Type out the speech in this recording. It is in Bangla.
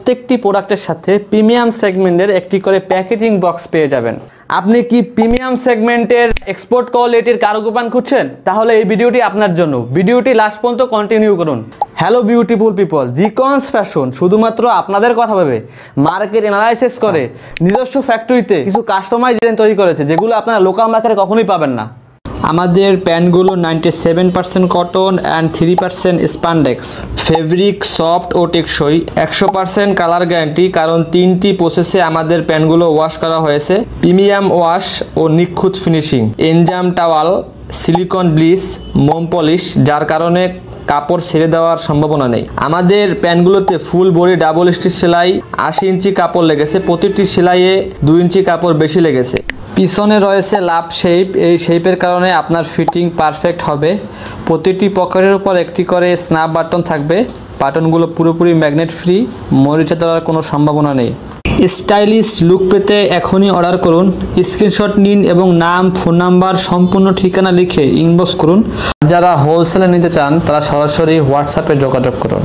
প্রত্যেকটি প্রোডাক্টের সাথে প্রিমিয়াম সেগমেন্টের একটি করে প্যাকেজিং বক্স পেয়ে যাবেন। আপনি কি প্রিমিয়াম সেগমেন্টের এক্সপোর্ট কোয়ালিটির কার্গো প্যান্ট খুঁজছেন? তাহলে এই ভিডিওটি আপনার জন্য। ভিডিওটি লাস্ট পর্যন্ত কন্টিনিউ করুন। হ্যালো বিউটিফুল পিপল, জিকন্স ফ্যাশন শুধুমাত্র আপনাদের কথা ভেবে মার্কেট অ্যানালাইসিস করে নিজস্ব ফ্যাক্টরিতে কিছু কাস্টমাইজ ডিজাইন তৈরি করেছে, যেগুলো আপনারা লোকাল মার্কেটে কখনোই পাবেন না। আমাদের প্যান্টগুলো 97% cotton and 3% spandex, fabric soft ও টেকসই, 100% কালার গ্যারান্টি, কারণ 3টি প্রসেসে আমাদের প্যান্টগুলো ওয়াশ করা হয়েছে। প্রিমিয়াম ওয়াশ ও নিখুঁত finishing, enzyme towel, silicone bleach, মোম পলিশ, যার কারণে কাপড় ছেড়ে দেওয়ার সম্ভাবনা নেই। আমাদের প্যান্টগুলোতে ফুল বডি ডাবল স্টিচ সেলাই, 80 ইঞ্চি কাপড় লেগেছে, প্রতিটি সেলাইয়ে 2 ইঞ্চি কাপড় বেশি লেগেছে। পিছনে রয়েছে লাভ শেপ, এই শেপের কারণে আপনার ফিটিং পারফেক্ট হবে। প্রতিটি পকেটের উপর একটি করে স্ন্যাপ বাটন থাকবে। বাটনগুলো পুরোপুরি ম্যাগনেট ফ্রি, মরিচা দেওয়ার কোনো সম্ভাবনা নেই। স্টাইলিশ লুক পেতে এখনই অর্ডার করুন। স্ক্রিনশট নিন এবং নাম, ফোন নাম্বার, সম্পূর্ণ ঠিকানা লিখে ইনবক্স করুন। যারা হোলসেলে নিতে চান তারা সরাসরি হোয়াটসঅ্যাপে যোগাযোগ করুন।